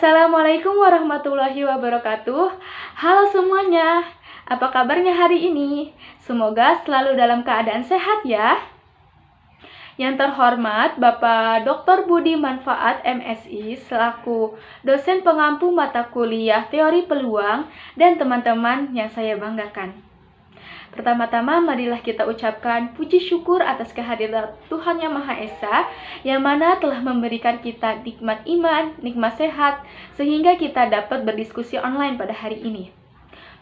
Assalamualaikum warahmatullahi wabarakatuh. Halo semuanya, apa kabarnya hari ini? Semoga selalu dalam keadaan sehat ya. Yang terhormat Bapak Dr. Budi Manfaat MSI selaku dosen pengampu mata kuliah teori peluang dan teman-teman yang saya banggakan. Pertama-tama marilah kita ucapkan puji syukur atas kehadiran Tuhan Yang Maha Esa yang mana telah memberikan kita nikmat iman, nikmat sehat, sehingga kita dapat berdiskusi online pada hari ini.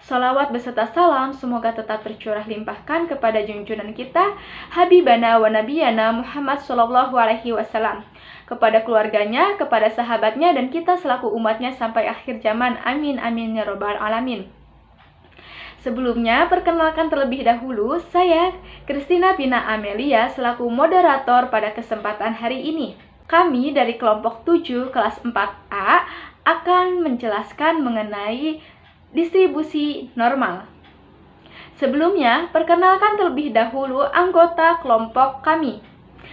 Salawat beserta salam semoga tetap tercurah limpahkan kepada junjungan kita Habibana wa Nabiyana Muhammad SAW, kepada keluarganya, kepada sahabatnya, dan kita selaku umatnya sampai akhir zaman. Amin amin ya robbal alamin. Sebelumnya, perkenalkan terlebih dahulu, saya Christina Pina Amelia selaku moderator pada kesempatan hari ini. Kami dari kelompok 7 kelas 4A akan menjelaskan mengenai distribusi normal. Sebelumnya, perkenalkan terlebih dahulu anggota kelompok kami.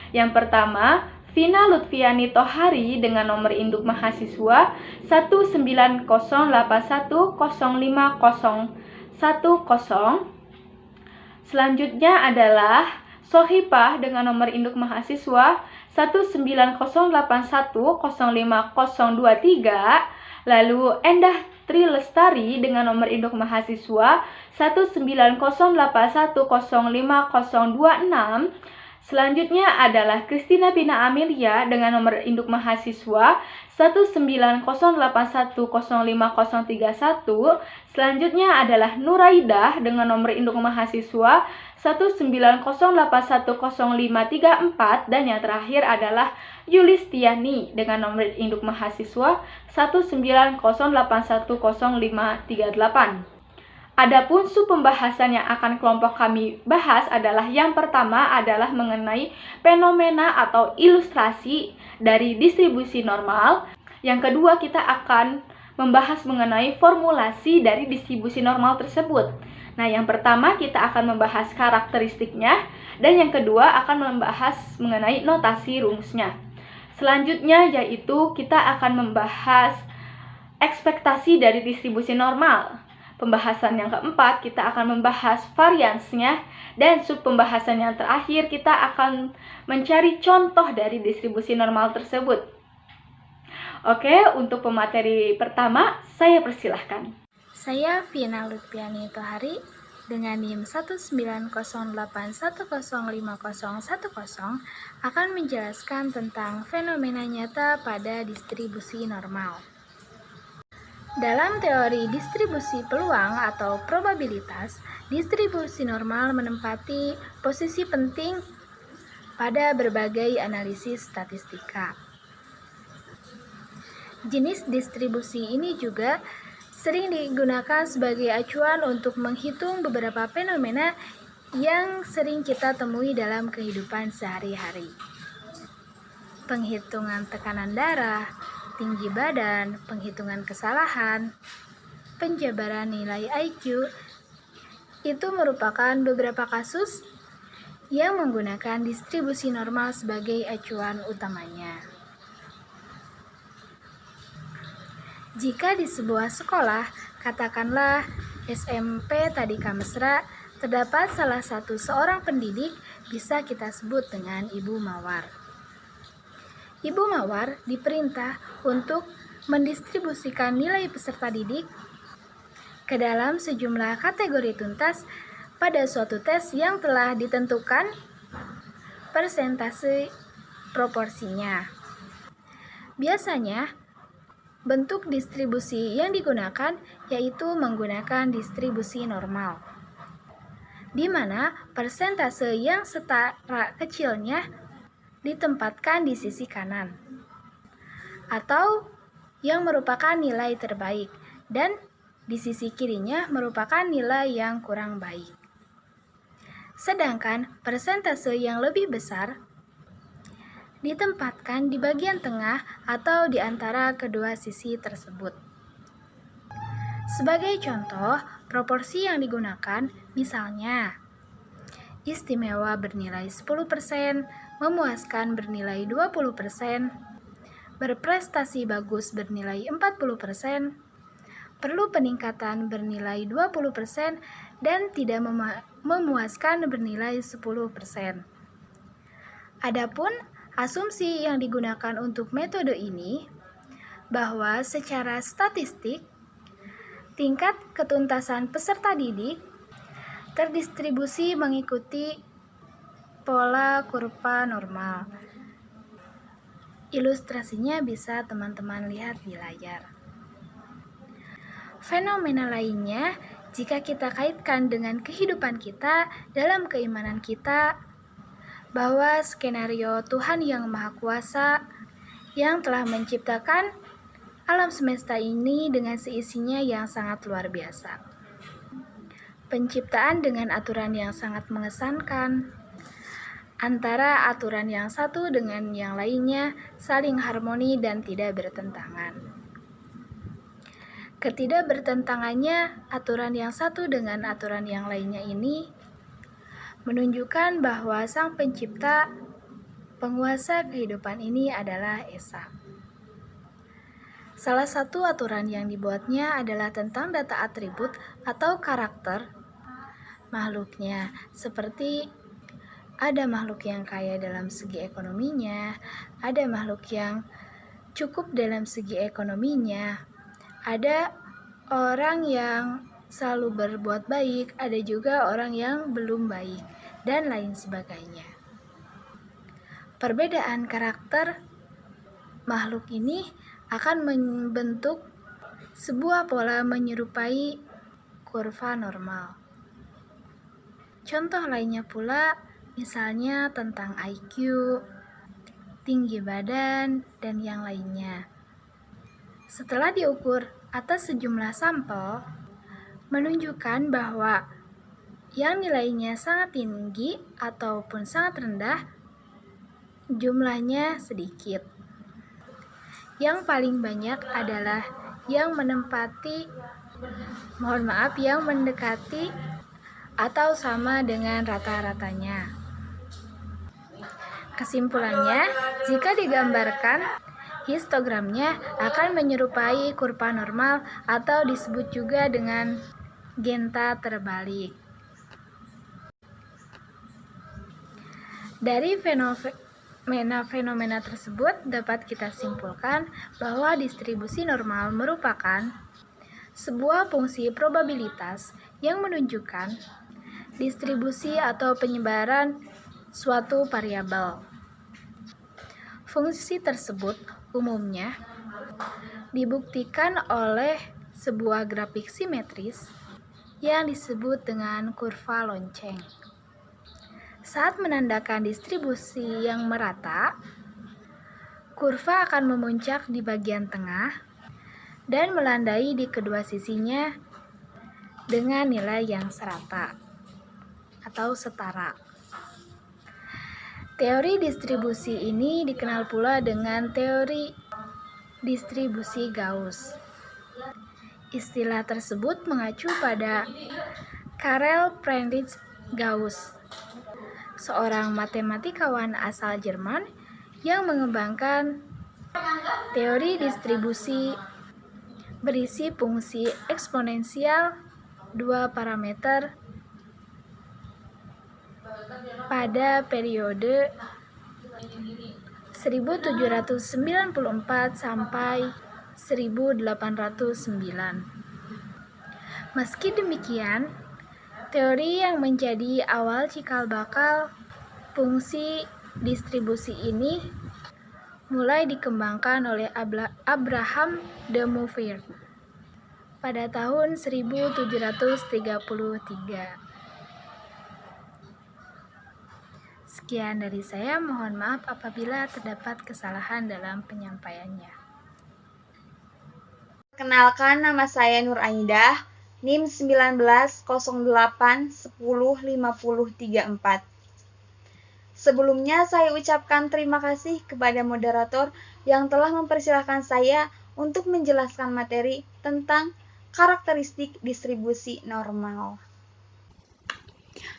Yang pertama, Vina Lutfiani Tohari dengan nomor induk mahasiswa 190810510. Selanjutnya adalah Sohipah dengan nomor induk mahasiswa 19081050023. Lalu Endah Tri Lestari dengan nomor induk mahasiswa 19081050026. Selanjutnya adalah Christina Pina Amelia dengan nomor induk mahasiswa 19081050031. Selanjutnya adalah Nuraidah dengan nomor induk mahasiswa 190810534. Dan yang terakhir adalah Yulistiani dengan nomor induk mahasiswa 190810538. Adapun sub pembahasan yang akan kelompok kami bahas adalah yang pertama adalah mengenai fenomena atau ilustrasi dari distribusi normal. Yang kedua, kita akan membahas mengenai formulasi dari distribusi normal tersebut. Nah, yang pertama kita akan membahas karakteristiknya, dan yang kedua akan membahas mengenai notasi rumusnya. Selanjutnya yaitu kita akan membahas ekspektasi dari distribusi normal. Pembahasan yang keempat, kita akan membahas variansnya, dan sub pembahasan yang terakhir, kita akan mencari contoh dari distribusi normal tersebut. Oke, untuk pemateri pertama, saya persilahkan. Saya Vina Lutfiani Tohari dengan NIM 19081050010 akan menjelaskan tentang fenomena nyata pada distribusi normal. Dalam teori distribusi peluang atau probabilitas, distribusi normal menempati posisi penting pada berbagai analisis statistika. Jenis distribusi ini juga sering digunakan sebagai acuan untuk menghitung beberapa fenomena yang sering kita temui dalam kehidupan sehari-hari. Penghitungan tekanan darah, tinggi badan, penghitungan kesalahan, penjabaran nilai IQ, itu merupakan beberapa kasus yang menggunakan distribusi normal sebagai acuan utamanya. Jika di sebuah sekolah, katakanlah SMP Tadika Mesra, terdapat salah satu seorang pendidik, bisa kita sebut dengan Ibu Mawar. Ibu Mawar diperintah untuk mendistribusikan nilai peserta didik ke dalam sejumlah kategori tuntas pada suatu tes yang telah ditentukan persentase proporsinya. Biasanya, bentuk distribusi yang digunakan yaitu menggunakan distribusi normal, di mana persentase yang setara kecilnya ditempatkan di sisi kanan, atau yang merupakan nilai terbaik, dan di sisi kirinya merupakan nilai yang kurang baik. Sedangkan persentase yang lebih besar ditempatkan di bagian tengah atau di antara kedua sisi tersebut. Sebagai contoh, proporsi yang digunakan misalnya istimewa bernilai 10%, memuaskan bernilai 20%, berprestasi bagus bernilai 40%, perlu peningkatan bernilai 20%, dan tidak memuaskan bernilai 10%. Adapun asumsi yang digunakan untuk metode ini bahwa secara statistik tingkat ketuntasan peserta didik terdistribusi mengikuti pola kurva normal. Ilustrasinya bisa teman-teman lihat di layar. Fenomena lainnya, jika kita kaitkan dengan kehidupan kita dalam keimanan kita, bahwa skenario Tuhan yang Maha Kuasa yang telah menciptakan alam semesta ini dengan seisinya yang sangat luar biasa. Penciptaan dengan aturan yang sangat mengesankan, antara aturan yang satu dengan yang lainnya saling harmoni dan tidak bertentangan. Ketidakbertentangannya aturan yang satu dengan aturan yang lainnya ini menunjukkan bahwa Sang Pencipta, penguasa kehidupan ini adalah Esa. Salah satu aturan yang dibuatnya adalah tentang data atribut atau karakter makhluknya, seperti ada makhluk yang kaya dalam segi ekonominya, ada makhluk yang cukup dalam segi ekonominya, ada orang yang selalu berbuat baik, ada juga orang yang belum baik, dan lain sebagainya. Perbedaan karakter makhluk ini akan membentuk sebuah pola menyerupai kurva normal. Contoh lainnya pula, misalnya tentang IQ, tinggi badan, dan yang lainnya. Setelah diukur atas sejumlah sampel, menunjukkan bahwa yang nilainya sangat tinggi ataupun sangat rendah, jumlahnya sedikit. Yang paling banyak adalah yang mendekati atau sama dengan rata-ratanya. Kesimpulannya, jika digambarkan, histogramnya akan menyerupai kurva normal atau disebut juga dengan genta terbalik. Dari fenomena tersebut dapat kita simpulkan bahwa distribusi normal merupakan sebuah fungsi probabilitas yang menunjukkan distribusi atau penyebaran suatu variabel. Fungsi tersebut umumnya dibuktikan oleh sebuah grafik simetris yang disebut dengan kurva lonceng. Saat menandakan distribusi yang merata, kurva akan memuncak di bagian tengah dan melandai di kedua sisinya dengan nilai yang serata atau setara. Teori distribusi ini dikenal pula dengan teori distribusi Gauss. Istilah tersebut mengacu pada Karl Friedrich Gauss, seorang matematikawan asal Jerman yang mengembangkan teori distribusi berisi fungsi eksponensial dua parameter pada periode 1794 sampai 1809. Meski demikian, teori yang menjadi awal cikal bakal fungsi distribusi ini mulai dikembangkan oleh Abraham de Moivre pada tahun 1733. Sekian dari saya, mohon maaf apabila terdapat kesalahan dalam penyampaiannya. Perkenalkan, nama saya Nur Aidah, NIM 1908105034. Sebelumnya saya ucapkan terima kasih kepada moderator yang telah mempersilahkan saya untuk menjelaskan materi tentang karakteristik distribusi normal.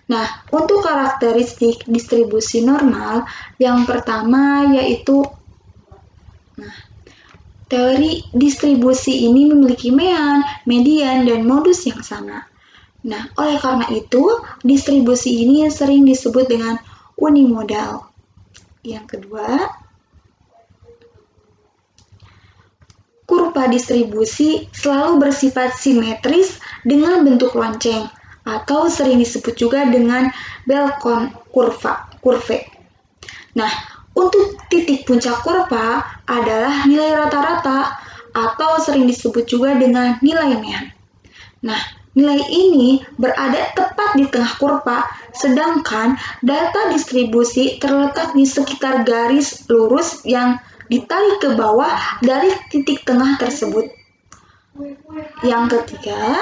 Nah, untuk karakteristik distribusi normal, yang pertama yaitu Nah, teori distribusi ini memiliki mean, median, dan modus yang sama. Nah, oleh karena itu, distribusi ini sering disebut dengan unimodal. Yang kedua, kurva distribusi selalu bersifat simetris dengan bentuk lonceng, atau sering disebut juga dengan bell curve. Nah, untuk titik puncak kurva adalah nilai rata-rata atau sering disebut juga dengan nilai mean. Nah, nilai ini berada tepat di tengah kurva, sedangkan data distribusi terletak di sekitar garis lurus yang ditarik ke bawah dari titik tengah tersebut. Yang ketiga,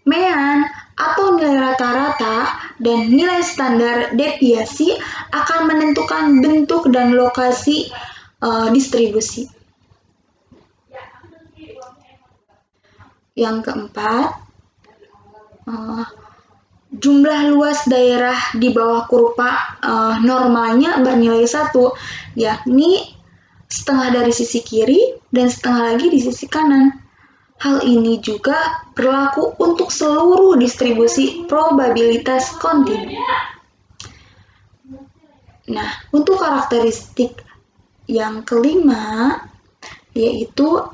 mean atau nilai rata-rata dan nilai standar deviasi akan menentukan bentuk dan lokasi distribusi. Yang keempat, jumlah luas daerah di bawah kurva normalnya bernilai 1, yakni setengah dari sisi kiri dan setengah lagi di sisi kanan. Hal ini juga berlaku untuk seluruh distribusi probabilitas kontinu. Nah, untuk karakteristik yang kelima, yaitu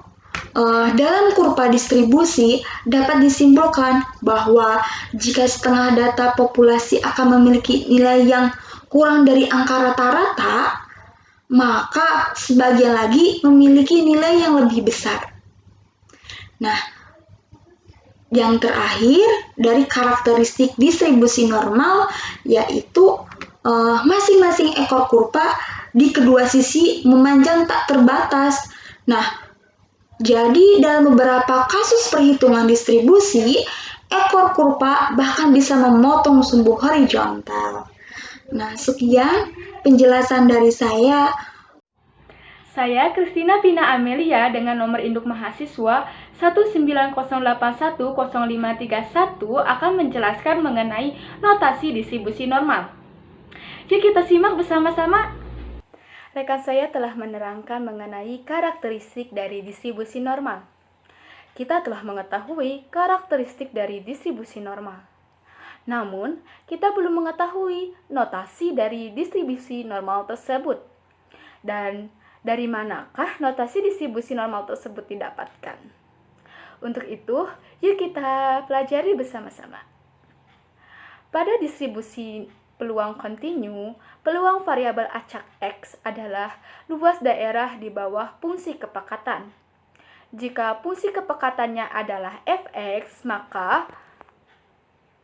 dalam kurva distribusi dapat disimpulkan bahwa jika setengah data populasi akan memiliki nilai yang kurang dari angka rata-rata, maka sebagian lagi memiliki nilai yang lebih besar. Nah, yang terakhir dari karakteristik distribusi normal yaitu masing-masing ekor kurva di kedua sisi memanjang tak terbatas. Nah, jadi dalam beberapa kasus perhitungan distribusi, ekor kurva bahkan bisa memotong sumbu horizontal. Nah, sekian penjelasan dari saya. Saya Christina Pina Amelia dengan nomor induk mahasiswa 190810531 akan menjelaskan mengenai notasi distribusi normal. Yuk kita simak bersama-sama. Rekan saya telah menerangkan mengenai karakteristik dari distribusi normal. Kita telah mengetahui karakteristik dari distribusi normal. Namun, kita belum mengetahui notasi dari distribusi normal tersebut. Dan dari manakah notasi distribusi normal tersebut didapatkan? Untuk itu, yuk kita pelajari bersama-sama. Pada distribusi peluang kontinu, peluang variabel acak X adalah luas daerah di bawah fungsi kepekatan. Jika fungsi kepekatannya adalah fx, maka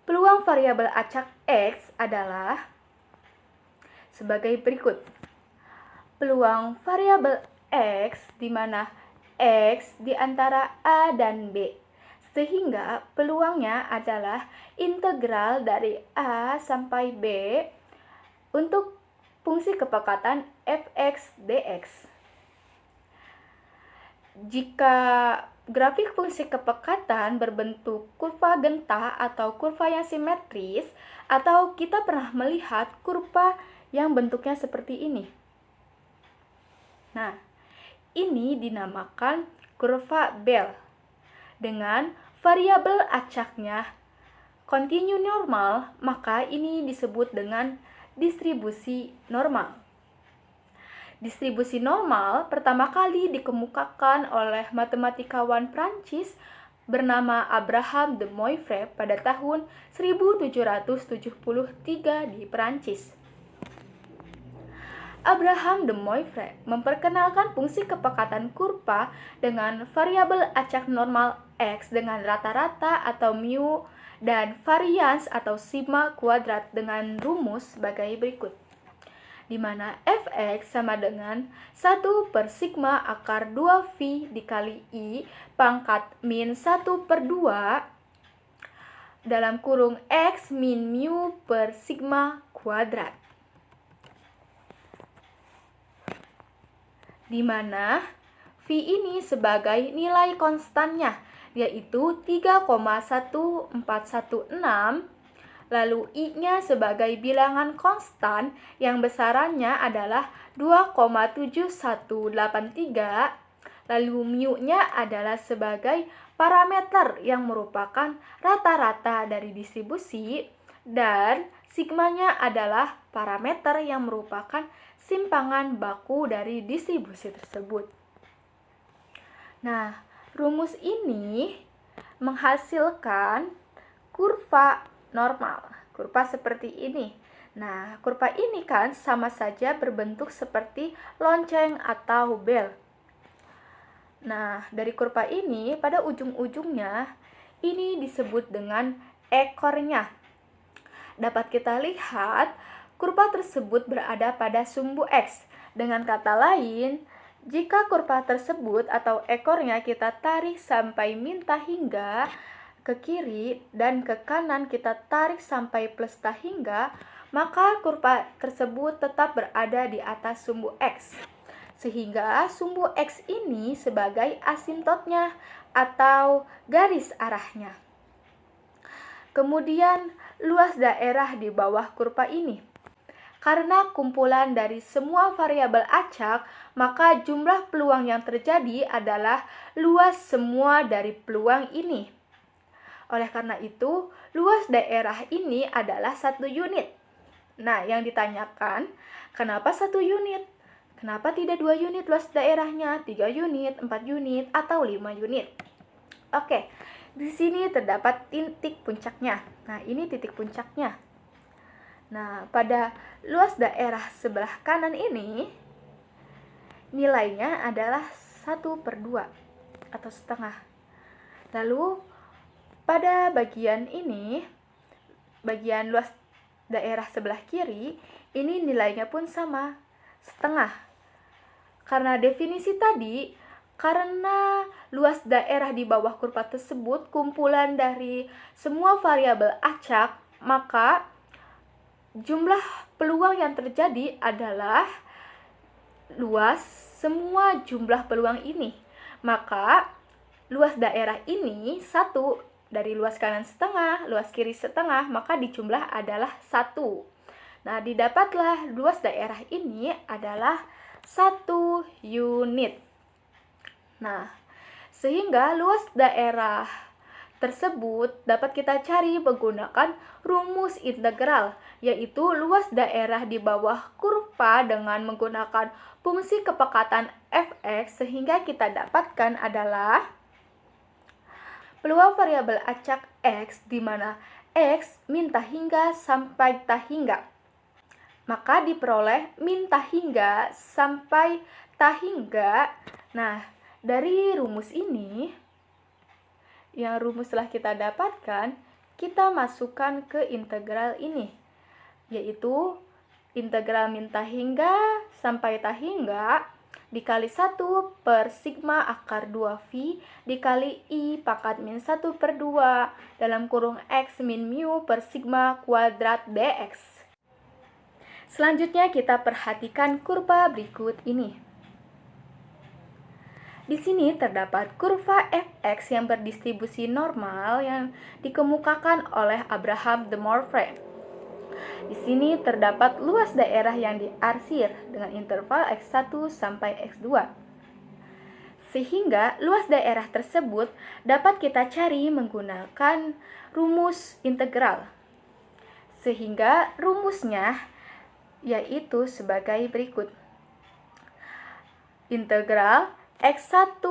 peluang variabel acak X adalah sebagai berikut. Peluang variabel X di mana X di antara A dan B, sehingga peluangnya adalah integral dari A sampai B untuk fungsi kepekatan fx dx. Jika grafik fungsi kepekatan berbentuk kurva genta atau kurva yang simetris, atau kita pernah melihat kurva yang bentuknya seperti ini. Nah, ini dinamakan kurva Bell dengan variabel acaknya kontinu normal, maka ini disebut dengan distribusi normal. Distribusi normal pertama kali dikemukakan oleh matematikawan Prancis bernama Abraham de Moivre pada tahun 1773 di Prancis. Abraham de Moivre memperkenalkan fungsi kepekatan kurva dengan variabel acak normal X dengan rata-rata atau mu dan varians atau sigma kuadrat dengan rumus sebagai berikut, di mana fx sama dengan 1 per sigma akar 2 V dikali I pangkat min 1 per 2 dalam kurung X min mu per sigma kuadrat, di mana V ini sebagai nilai konstannya, yaitu 3,1416 lalu I-nya sebagai bilangan konstan yang besarannya adalah 2,7183, lalu mu-nya adalah sebagai parameter yang merupakan rata-rata dari distribusi, dan sigmanya adalah parameter yang merupakan simpangan baku dari distribusi tersebut. Nah, rumus ini menghasilkan kurva normal, kurva seperti ini. Nah, kurva ini kan sama saja berbentuk seperti lonceng atau bel. Nah, dari kurva ini pada ujung-ujungnya ini disebut dengan ekornya. Dapat kita lihat kurva tersebut berada pada sumbu X. Dengan kata lain, jika kurva tersebut atau ekornya kita tarik sampai min tahingga ke kiri dan ke kanan kita tarik sampai plus tahingga, maka kurva tersebut tetap berada di atas sumbu X. Sehingga sumbu X ini sebagai asimptotnya atau garis arahnya. Kemudian luas daerah di bawah kurva ini. Karena kumpulan dari semua variabel acak, maka jumlah peluang yang terjadi adalah luas semua dari peluang ini. Oleh karena itu, luas daerah ini adalah 1 unit. Nah, yang ditanyakan, kenapa 1 unit? Kenapa tidak 2 unit luas daerahnya, 3 unit, 4 unit, atau 5 unit? Oke, di sini terdapat titik puncaknya. Nah, ini titik puncaknya. Nah, pada luas daerah sebelah kanan ini, nilainya adalah 1/2 atau setengah. Lalu, pada bagian ini, bagian luas daerah sebelah kiri, ini nilainya pun sama, setengah. Karena definisi tadi, karena luas daerah di bawah kurva tersebut kumpulan dari semua variabel acak, maka jumlah peluang yang terjadi adalah luas semua jumlah peluang ini. Maka luas daerah ini 1 dari luas kanan setengah, luas kiri setengah, maka dijumlah adalah 1. Nah, didapatlah luas daerah ini adalah 1 unit. Nah, sehingga luas daerah tersebut dapat kita cari menggunakan rumus integral, yaitu luas daerah di bawah kurva dengan menggunakan fungsi kepekatan fx, sehingga kita dapatkan adalah peluang variabel acak x di mana x min tahingga sampai tahingga. Maka diperoleh min tahingga sampai tahingga. Nah, dari rumus ini, yang rumus telah kita dapatkan, kita masukkan ke integral ini, yaitu integral min tahingga sampai tahingga dikali 1 per sigma akar 2V dikali I pangkat min 1/2 dalam kurung X min mu per sigma kuadrat dx. Selanjutnya kita perhatikan kurva berikut ini. Di sini terdapat kurva fx yang berdistribusi normal yang dikemukakan oleh Abraham de Moivre. Di sini terdapat luas daerah yang diarsir dengan interval x1 sampai x2. Sehingga luas daerah tersebut dapat kita cari menggunakan rumus integral. Sehingga rumusnya yaitu sebagai berikut. Integral X1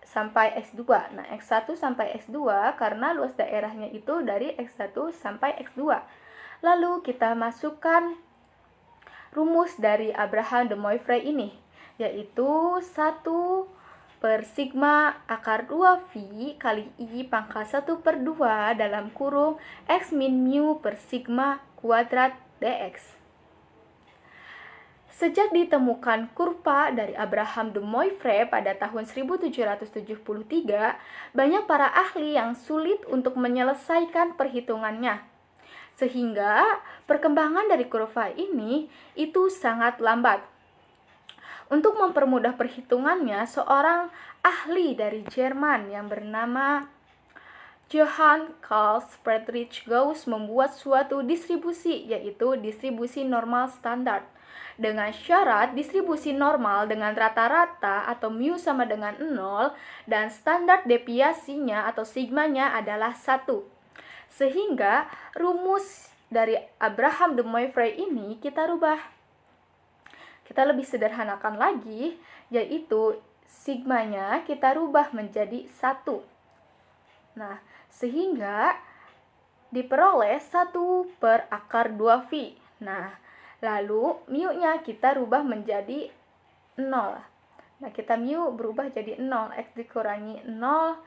sampai X2. Nah, X1 sampai X2 karena luas daerahnya itu dari X1 sampai X2. Lalu kita masukkan rumus dari Abraham de Moivre ini, yaitu 1 per sigma akar 2V kali I pangkat 1/2 dalam kurung X min mu per sigma kuadrat dx. Sejak ditemukan kurva dari Abraham de Moivre pada tahun 1773, banyak para ahli yang sulit untuk menyelesaikan perhitungannya. Sehingga perkembangan dari kurva ini itu sangat lambat. Untuk mempermudah perhitungannya, seorang ahli dari Jerman yang bernama Johann Carl Friedrich Gauss membuat suatu distribusi, yaitu distribusi normal standar. Dengan syarat distribusi normal dengan rata-rata atau mu sama dengan 0 dan standar deviasinya atau sigmanya adalah 1. Sehingga rumus dari Abraham de Moivre ini kita rubah. Kita lebih sederhanakan lagi, yaitu sigmanya kita rubah menjadi 1. Nah, sehingga diperoleh 1/2V. Nah, lalu mu-nya kita rubah menjadi 0. Nah, kita mu berubah jadi 0. X dikurangi 0,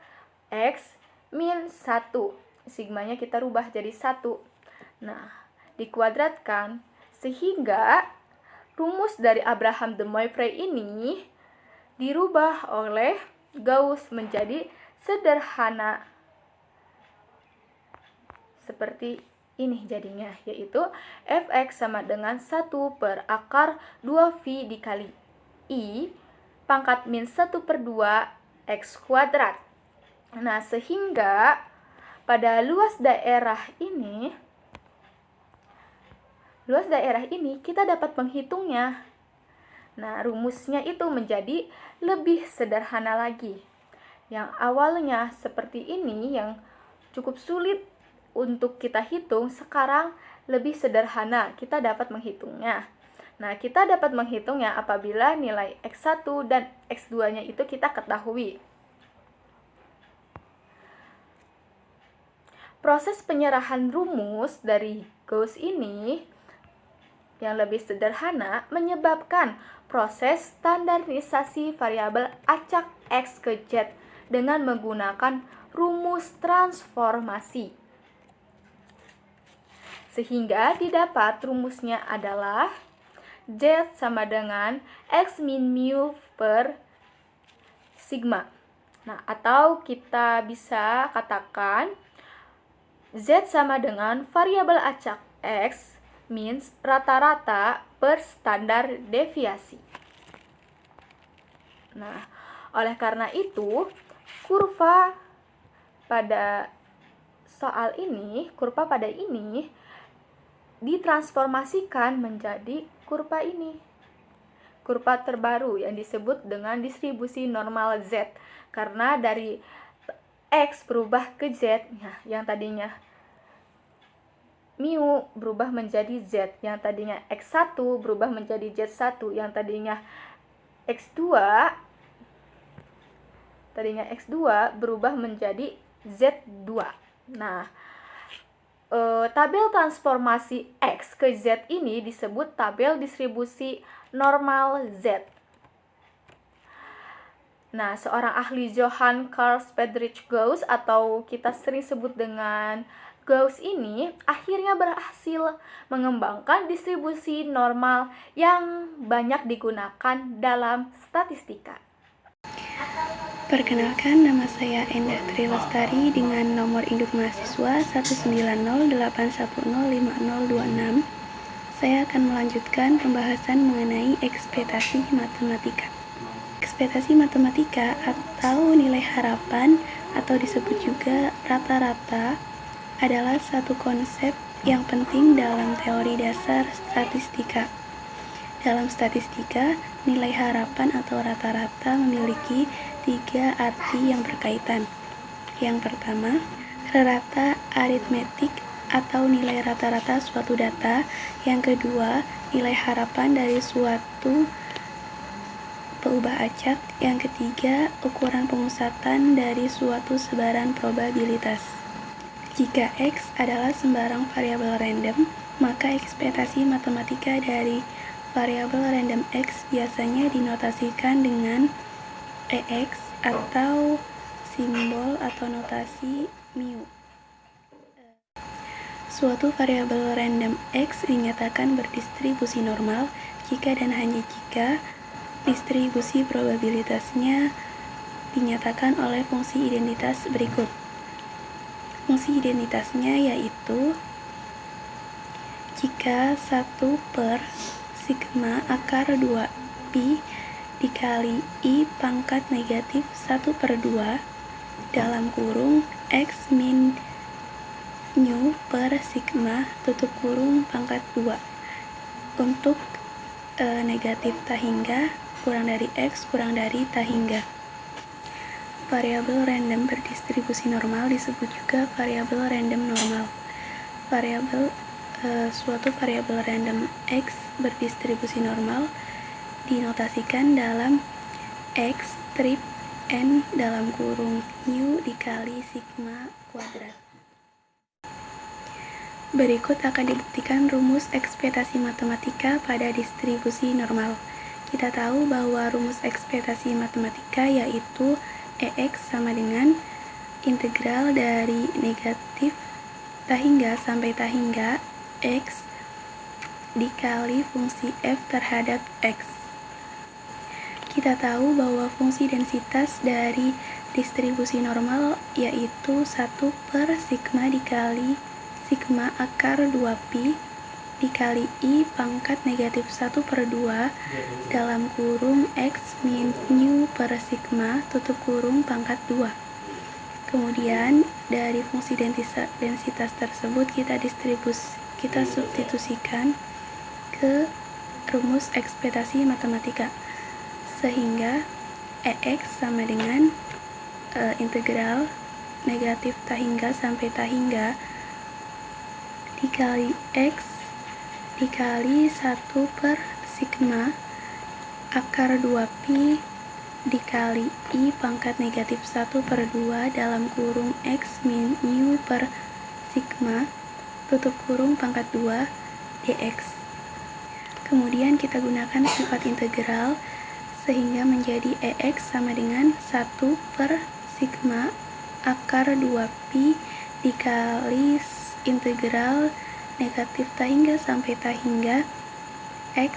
X min 1. Sigmanya kita rubah jadi 1. Nah, dikuadratkan sehingga rumus dari Abraham de Moivre ini dirubah oleh Gauss menjadi sederhana seperti ini jadinya, yaitu fx sama dengan 1/2V dikali I pangkat min 1/2 X kuadrat. Nah, sehingga pada luas daerah ini kita dapat menghitungnya. Nah, rumusnya itu menjadi lebih sederhana lagi. Yang awalnya seperti ini yang cukup sulit untuk kita hitung, sekarang lebih sederhana kita dapat menghitungnya. Nah, kita dapat menghitungnya apabila nilai X1 dan X2-nya itu kita ketahui. Proses penyerahan rumus dari Gauss ini yang lebih sederhana menyebabkan proses standarisasi variabel acak X ke Z dengan menggunakan rumus transformasi. Sehingga didapat rumusnya adalah Z sama dengan X min mu per sigma. Nah, atau kita bisa katakan Z sama dengan variabel acak X means rata-rata per standar deviasi. Nah, oleh karena itu, kurva pada ini ditransformasikan menjadi kurva ini. Kurva terbaru yang disebut dengan distribusi normal Z. Karena dari X berubah ke Z, nah, yang tadinya mu berubah menjadi Z, yang tadinya X1 berubah menjadi Z1, yang tadinya X2 berubah menjadi Z2. Nah, tabel transformasi X ke Z ini disebut tabel distribusi normal Z. Nah, seorang ahli Johann Carl Friedrich Gauss atau kita sering sebut dengan Gauss ini akhirnya berhasil mengembangkan distribusi normal yang banyak digunakan dalam statistika. Perkenalkan, nama saya Endah Tri Lestari dengan nomor induk mahasiswa 19081050026. Saya akan melanjutkan pembahasan mengenai ekspektasi matematika. Ekspektasi matematika atau nilai harapan atau disebut juga rata-rata adalah satu konsep yang penting dalam teori dasar statistika. Dalam statistika, nilai harapan atau rata-rata memiliki 3 arti yang berkaitan. Yang pertama, rata aritmetik atau nilai rata-rata suatu data. Yang kedua, nilai harapan dari suatu peubah acak. Yang ketiga, ukuran pemusatan dari suatu sebaran probabilitas. Jika X adalah sembarang variabel random, maka ekspektasi matematika dari variabel random X biasanya dinotasikan dengan EX atau simbol atau notasi mu. Suatu variabel random X dinyatakan berdistribusi normal jika dan hanya jika distribusi probabilitasnya dinyatakan oleh fungsi identitas berikut. Fungsi identitasnya yaitu jika 1 per sigma akar 2 pi dikali I pangkat negatif 1/2 dalam kurung X min nu per sigma tutup kurung pangkat 2. Untuk negatif tahingga kurang dari X kurang dari tahingga. Variabel random berdistribusi normal disebut juga variabel random normal. Suatu variabel random X berdistribusi normal dinotasikan dalam X strip N dalam kurung nu dikali sigma kuadrat. Berikut akan dibuktikan rumus ekspektasi matematika pada distribusi normal. Kita tahu bahwa rumus ekspektasi matematika yaitu EX sama dengan integral dari negatif tahingga sampai tahingga X dikali fungsi F terhadap X. Kita tahu bahwa fungsi densitas dari distribusi normal yaitu 1 per sigma dikali sigma akar 2pi dikali I pangkat negatif 1 per 2 dalam kurung X min nu per sigma tutup kurung pangkat 2. Kemudian dari fungsi densitas tersebut kita substitusikan ke rumus ekspektasi matematika, sehingga EX sama dengan integral negatif tahingga sampai tahingga dikali X dikali 1 per sigma akar 2pi dikali I pangkat negatif 1 per 2 dalam kurung X min nu per sigma tutup kurung pangkat 2 dx. Kemudian kita gunakan sifat integral sehingga menjadi EX sama dengan 1 per sigma akar 2pi dikali integral negatif tahingga sampai tahingga X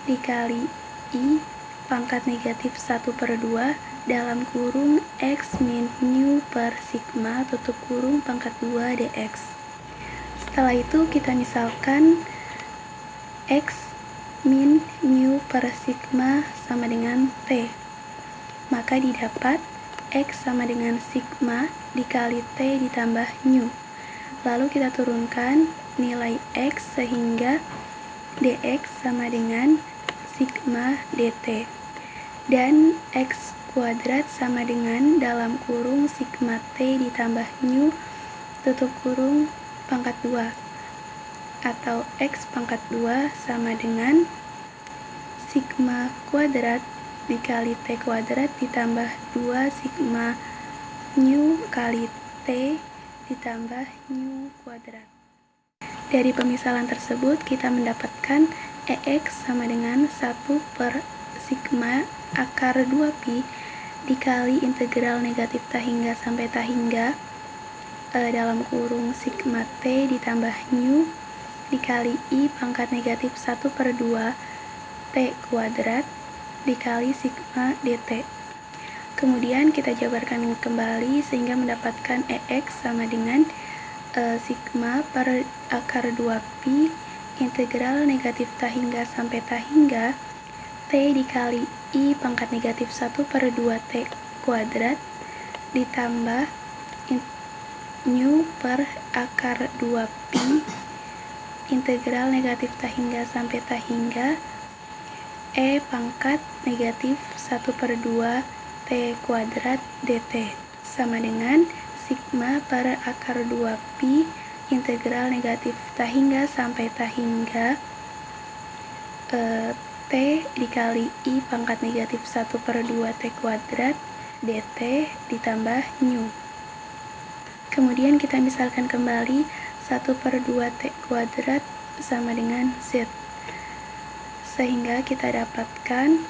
dikali I pangkat negatif 1 per 2 dalam kurung X min nu per sigma tutup kurung pangkat 2 dx. Setelah itu kita misalkan X min nu per sigma sama dengan T. Maka didapat X sama dengan sigma dikali T ditambah nu. Lalu kita turunkan nilai X sehingga dx sama dengan sigma dt. Dan X kuadrat sama dengan dalam kurung sigma T ditambah nu tutup kurung pangkat 2. Atau X pangkat 2 sama dengan sigma kuadrat dikali T kuadrat ditambah 2 sigma nu kali T ditambah nu kuadrat. Dari pemisalan tersebut kita mendapatkan EX sama dengan 1 per sigma akar 2pi dikali integral negatif tahingga sampai tahingga dalam kurung sigma T ditambah nu dikali I pangkat negatif 1 per 2 T kuadrat dikali sigma dt. Kemudian kita jabarkan kembali sehingga mendapatkan EX sama dengan sigma per akar 2pi integral negatif tahingga sampai tahingga T dikali I pangkat negatif 1 per 2T kuadrat ditambah nu per akar 2pi integral negatif tahingga sampai tahingga E pangkat negatif 1 per 2 T kuadrat dt sama dengan sigma per akar 2pi integral negatif tahingga sampai tahingga T dikali I pangkat negatif 1 per 2 T kuadrat dt ditambah nu. Kemudian kita misalkan kembali 1 per 2 T kuadrat sama dengan Z, sehingga kita dapatkan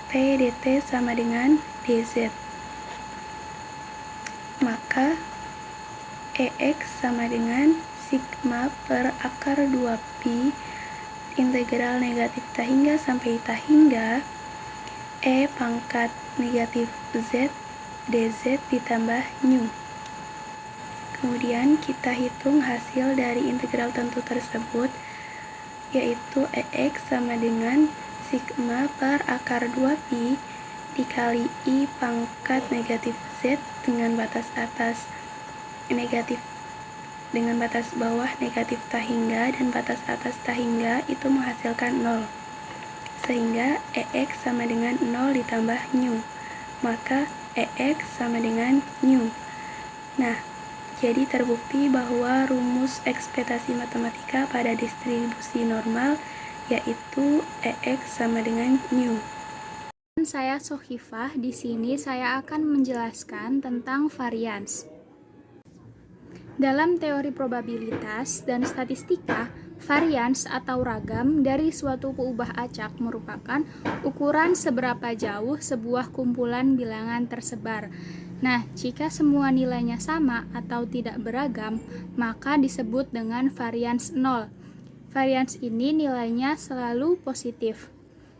T dt sama dengan dz. Maka EX sama dengan sigma per akar 2pi integral negatif tahingga sampai tahingga E pangkat negatif Z dz ditambah nu. Kemudian kita hitung hasil dari integral tentu tersebut, yaitu EX sama dengan sigma per akar 2pi dikali I pangkat negatif Z Z dengan batas bawah negatif tak hingga dan batas atas tak hingga itu menghasilkan 0. Sehingga EX sama dengan 0 ditambah nu. Maka EX sama dengan nu. Nah, jadi terbukti bahwa rumus ekspektasi matematika pada distribusi normal yaitu EX sama dengan nu. Saya Sohifah. Di sini saya akan menjelaskan tentang varians. Dalam teori probabilitas dan statistika, varians atau ragam dari suatu peubah acak merupakan ukuran seberapa jauh sebuah kumpulan bilangan tersebar. Nah, jika semua nilainya sama atau tidak beragam, maka disebut dengan varians 0. Varians ini nilainya selalu positif.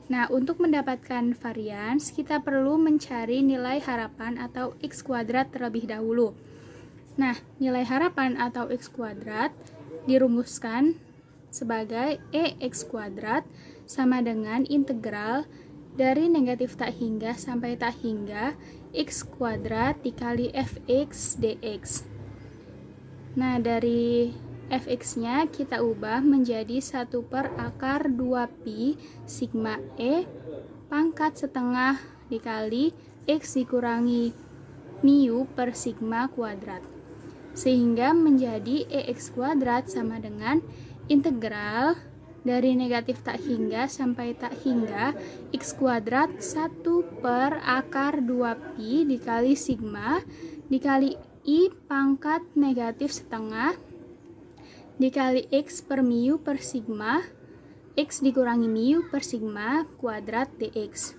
Nah, untuk mendapatkan varians, kita perlu mencari nilai harapan atau X kuadrat terlebih dahulu. Nah, nilai harapan atau X kuadrat dirumuskan sebagai EX kuadrat sama dengan integral dari negatif tak hingga sampai tak hingga X kuadrat dikali Fx dx. Nah, dari Fx-nya kita ubah menjadi 1 per akar 2pi sigma E pangkat setengah dikali X dikurangi mu per sigma kuadrat. Sehingga menjadi EX kuadrat sama dengan integral dari negatif tak hingga sampai tak hingga X kuadrat 1 per akar 2pi dikali sigma dikali I pangkat negatif setengah dikali X per mu per sigma X dikurangi mu per sigma kuadrat dx.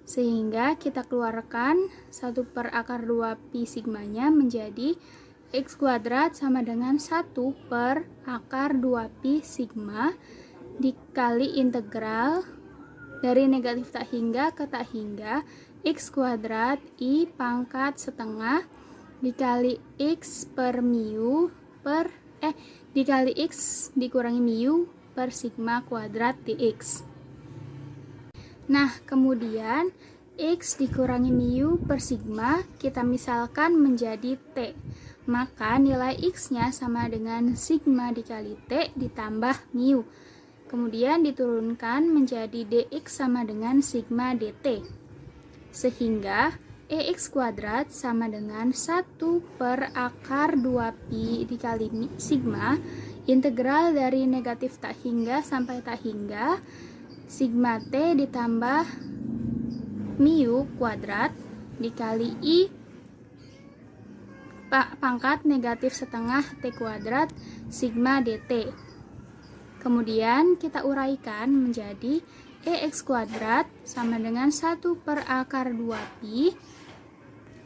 Sehingga kita keluarkan 1 per akar 2pi sigmanya menjadi X kuadrat sama dengan 1 per akar 2pi sigma dikali integral dari negatif tak hingga ke tak hingga X kuadrat I pangkat setengah dikali X per mu per dikali X dikurangi mu per sigma kuadrat dx. Nah, kemudian X dikurangi mu per sigma kita misalkan menjadi T. Maka nilai X-nya sama dengan sigma dikali T ditambah mu. Kemudian diturunkan menjadi dx sama dengan sigma dt. Sehingga EX kuadrat sama dengan 1 per akar 2pi dikali sigma integral dari negatif tak hingga sampai tak hingga sigma T ditambah mu kuadrat dikali I pangkat negatif setengah T kuadrat sigma dt. Kemudian kita uraikan menjadi EX kuadrat sama dengan 1 per akar 2pi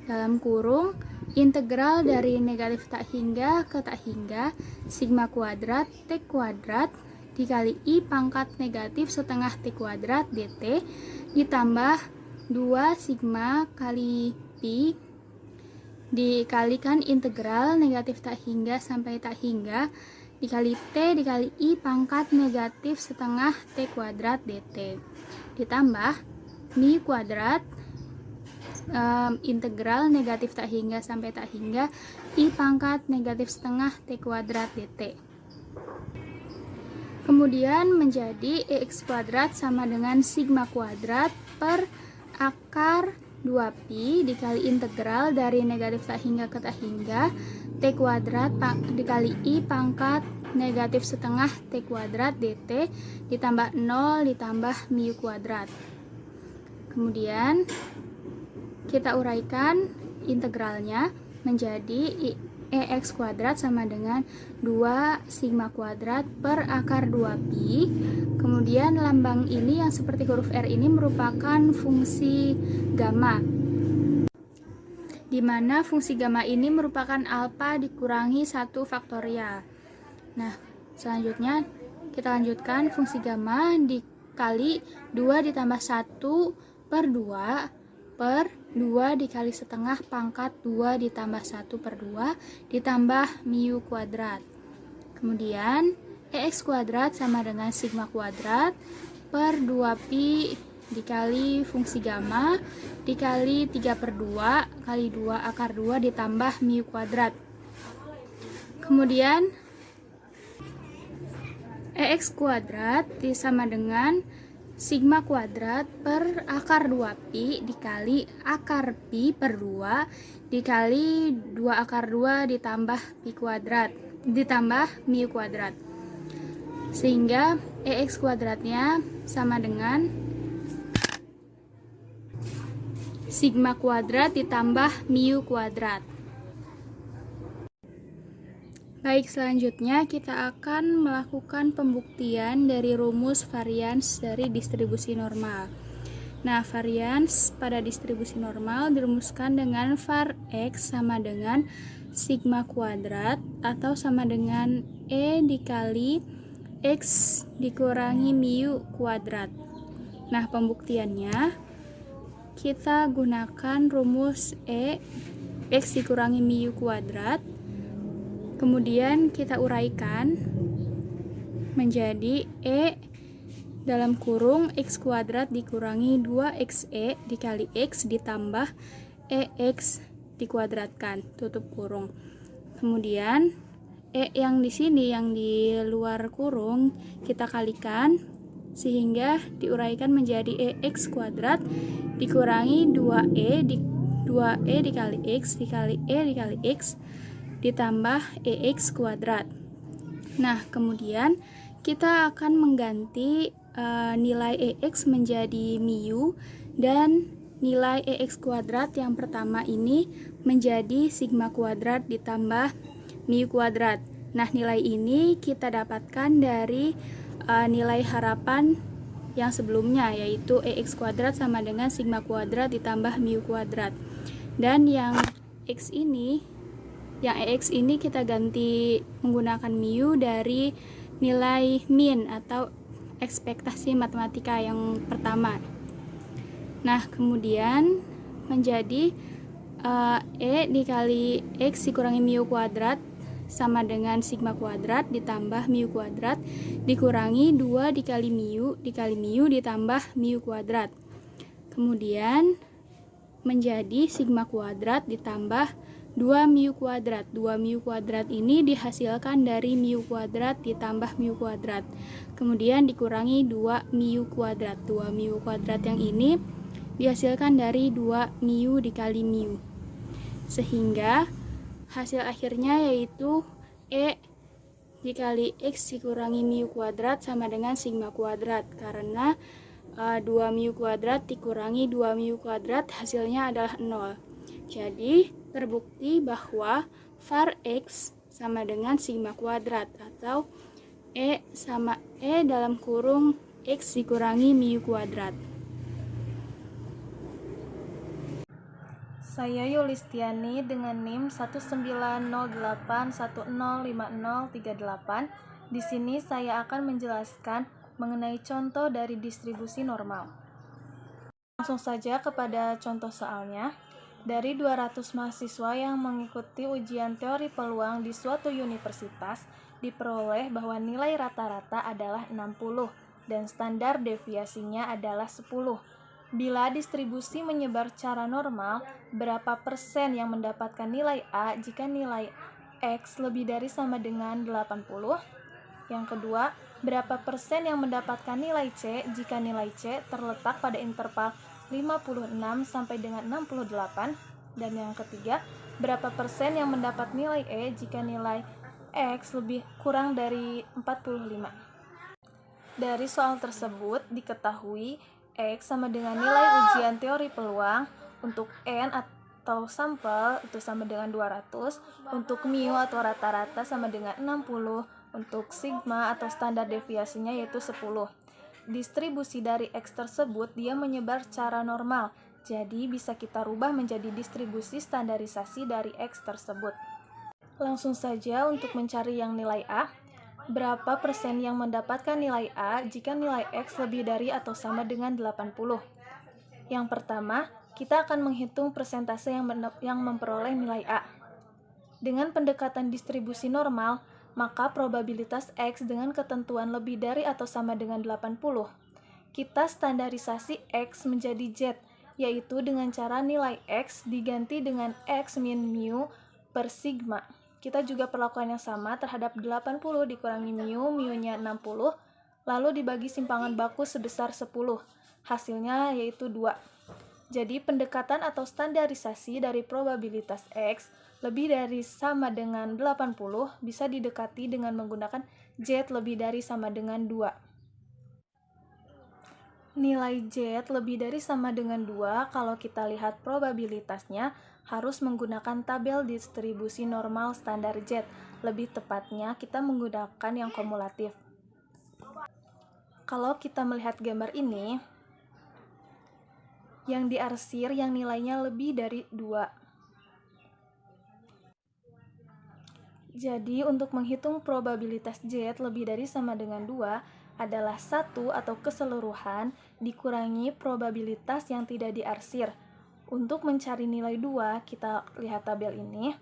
dalam kurung integral dari negatif tak hingga ke tak hingga sigma kuadrat T kuadrat dikali I pangkat negatif setengah T kuadrat dt ditambah 2 sigma kali pi dikalikan integral negatif tak hingga sampai tak hingga dikali T dikali I pangkat negatif setengah T kuadrat dt ditambah mi kuadrat integral negatif tak hingga sampai tak hingga I pangkat negatif setengah T kuadrat dt. Kemudian menjadi EX kuadrat sama dengan sigma kuadrat per akar 2pi dikali integral dari negatif tak hingga ke tak hingga T kuadrat dikali I pangkat negatif setengah T kuadrat dt ditambah 0 ditambah mu kuadrat. Kemudian kita uraikan integralnya menjadi EX kuadrat sama dengan 2 sigma kuadrat per akar 2pi. Kemudian lambang ini yang seperti huruf R ini merupakan fungsi gamma, di mana fungsi gamma ini merupakan alfa dikurangi 1 faktorial. Nah, selanjutnya kita lanjutkan fungsi gamma dikali 2 ditambah 1 per 2 per 2 dikali setengah pangkat 2 ditambah 1 per 2 ditambah mu kuadrat. Kemudian EX kuadrat sama dengan sigma kuadrat per 2pi dikali fungsi gamma dikali 3/2 kali 2 akar 2 ditambah mu kuadrat. Kemudian EX kuadrat sama dengan sigma kuadrat per akar 2pi dikali akar pi per 2 dikali 2 akar 2 ditambah pi kuadrat ditambah mu kuadrat. Sehingga EX kuadratnya sama dengan sigma kuadrat ditambah mu kuadrat. Baik, selanjutnya kita akan melakukan pembuktian dari rumus varians dari distribusi normal. Nah, varians pada distribusi normal dirumuskan dengan var X sama dengan sigma kuadrat atau sama dengan E dikali X dikurangi mu kuadrat. Nah, pembuktiannya kita gunakan rumus E X dikurangi mu kuadrat. Kemudian kita uraikan menjadi E dalam kurung X kuadrat dikurangi 2xe dikali X ditambah EX dikuadratkan, tutup kurung. Kemudian E yang di sini, yang di luar kurung, kita kalikan sehingga diuraikan menjadi EX kuadrat dikurangi 2e dikali X dikali E dikali X ditambah EX kuadrat. Nah, kemudian kita akan mengganti nilai EX menjadi mu dan nilai EX kuadrat yang pertama ini menjadi sigma kuadrat ditambah mu kuadrat. Nah, nilai ini kita dapatkan dari nilai harapan yang sebelumnya, yaitu EX kuadrat sama dengan sigma kuadrat ditambah mu kuadrat. Dan yang EX ini kita ganti menggunakan mu dari nilai min atau ekspektasi matematika yang pertama. Nah, kemudian menjadi E dikali X dikurangi mu kuadrat sama dengan sigma kuadrat ditambah mu kuadrat dikurangi 2 dikali mu ditambah mu kuadrat. Kemudian menjadi sigma kuadrat ditambah 2 mu kuadrat. 2 mu kuadrat ini dihasilkan dari mu kuadrat ditambah mu kuadrat. Kemudian dikurangi 2 mu kuadrat. 2 mu kuadrat yang ini dihasilkan dari 2 mu dikali mu. Sehingga hasil akhirnya yaitu E dikali X dikurangi mu kuadrat sama dengan sigma kuadrat. Karena 2 mu kuadrat dikurangi 2 mu kuadrat hasilnya adalah 0. Jadi, terbukti bahwa var X sama dengan sigma kuadrat atau E sama E dalam kurung X dikurangi mu kuadrat. Saya Yulistiani dengan NIM 1908105038. Di sini saya akan menjelaskan mengenai contoh dari distribusi normal. Langsung saja kepada contoh soalnya. Dari 200 mahasiswa yang mengikuti ujian teori peluang di suatu universitas, diperoleh bahwa nilai rata-rata adalah 60 dan standar deviasinya adalah 10. Bila distribusi menyebar secara normal, berapa persen yang mendapatkan nilai A jika nilai X lebih dari sama dengan 80? Yang kedua, berapa persen yang mendapatkan nilai C jika nilai C terletak pada interval 56 sampai dengan 68? Dan yang ketiga, berapa persen yang mendapat nilai E jika nilai X lebih kurang dari 45? Dari soal tersebut diketahui X sama dengan nilai ujian teori peluang untuk N atau sampel itu sama dengan 200, untuk mu atau rata-rata sama dengan 60, untuk sigma atau standar deviasinya yaitu 10. Distribusi dari X tersebut dia menyebar secara normal, jadi bisa kita rubah menjadi distribusi standarisasi dari X tersebut. Langsung saja untuk mencari yang nilai A. Berapa persen yang mendapatkan nilai A jika nilai X lebih dari atau sama dengan 80? Yang pertama, kita akan menghitung persentase yang memperoleh nilai A. Dengan pendekatan distribusi normal, maka probabilitas X dengan ketentuan lebih dari atau sama dengan 80. kita standarisasi X menjadi Z, yaitu dengan cara nilai X diganti dengan X min mu per sigma. Kita juga perlakukan yang sama terhadap 80 dikurangi mu, mu-nya 60, lalu dibagi simpangan baku sebesar 10. Hasilnya yaitu 2. Jadi pendekatan atau standarisasi dari probabilitas X lebih dari sama dengan 80 bisa didekati dengan menggunakan Z lebih dari sama dengan 2. Nilai Z lebih dari sama dengan 2 kalau kita lihat probabilitasnya harus menggunakan tabel distribusi normal standar Z. Lebih tepatnya kita menggunakan yang kumulatif. Kalau kita melihat gambar ini, yang diarsir yang nilainya lebih dari 2. Jadi untuk menghitung probabilitas Z lebih dari sama dengan 2 adalah 1 atau keseluruhan dikurangi probabilitas yang tidak diarsir. Untuk mencari nilai 2, kita lihat tabel ini.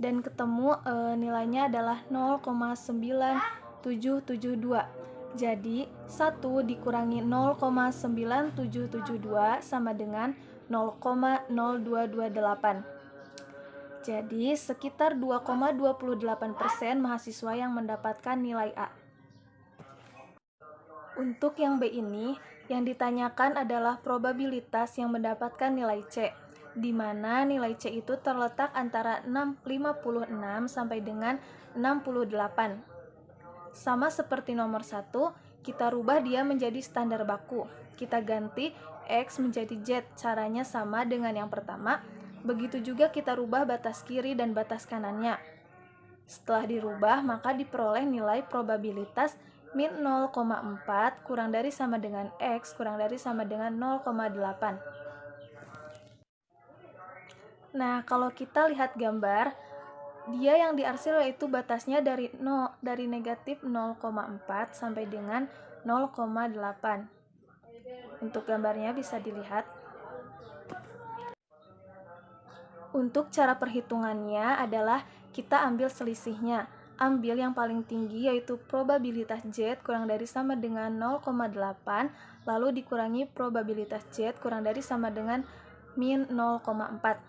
Dan ketemu nilainya adalah 0,9772. Jadi 1 dikurangi 0,9772 sama dengan 0,0228. Jadi sekitar 2,28% mahasiswa yang mendapatkan nilai A. Untuk yang B ini, yang ditanyakan adalah probabilitas yang mendapatkan nilai C, di mana nilai C itu terletak antara 56 sampai dengan 68. Sama seperti nomor 1, kita rubah dia menjadi standar baku. Kita ganti X menjadi Z, caranya sama dengan yang pertama. Begitu juga kita rubah batas kiri dan batas kanannya. Setelah dirubah, maka diperoleh nilai probabilitas min 0,4 kurang dari sama dengan X kurang dari sama dengan 0,8. Nah, kalau kita lihat gambar, dia yang diarsir yaitu batasnya dari negatif 0,4 sampai dengan 0,8. Untuk gambarnya bisa dilihat. Untuk cara perhitungannya adalah kita ambil selisihnya. Ambil yang paling tinggi yaitu probabilitas Z kurang dari sama dengan 0,8, lalu dikurangi probabilitas Z kurang dari sama dengan min 0,4.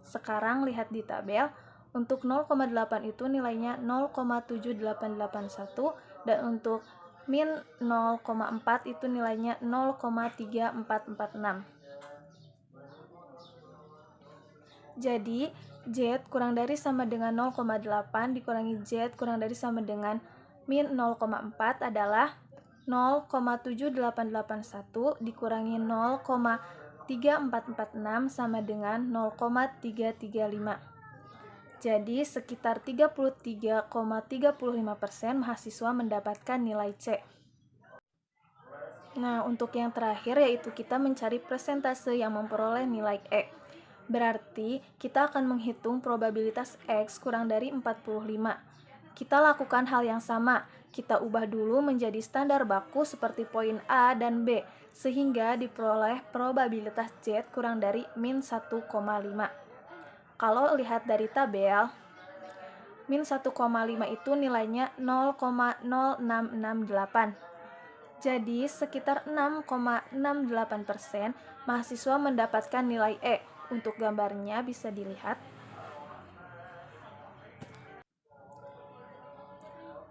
Sekarang lihat di tabel. Untuk 0,8 itu nilainya 0,7881 dan untuk min 0,4 itu nilainya 0,3446. Jadi Z kurang dari sama dengan 0,8 dikurangi Z kurang dari sama dengan min 0,4 adalah 0,7881 dikurangi 0,3446 sama dengan 0,335. Jadi sekitar 33,35% mahasiswa mendapatkan nilai C. Nah, untuk yang terakhir yaitu kita mencari persentase yang memperoleh nilai E. Berarti kita akan menghitung probabilitas X kurang dari 45. Kita lakukan hal yang sama. Kita ubah dulu menjadi standar baku seperti poin A dan B, sehingga diperoleh probabilitas Z kurang dari min 1,5. Kalau lihat dari tabel, min 1,5 itu nilainya 0,0668. Jadi sekitar 6,68% mahasiswa mendapatkan nilai E. Untuk gambarnya bisa dilihat.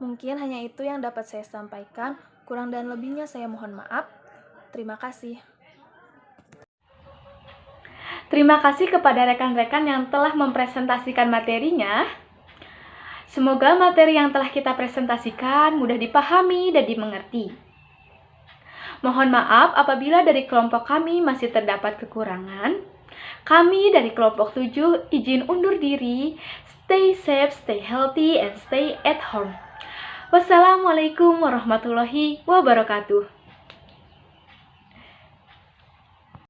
Mungkin hanya itu yang dapat saya sampaikan. Kurang dan lebihnya saya mohon maaf. Terima kasih. Terima kasih kepada rekan-rekan yang telah mempresentasikan materinya. Semoga materi yang telah kita presentasikan mudah dipahami dan dimengerti. Mohon maaf apabila dari kelompok kami masih terdapat kekurangan. Kami dari kelompok 7 izin undur diri. Stay safe, stay healthy, and stay at home. Wassalamualaikum warahmatullahi wabarakatuh.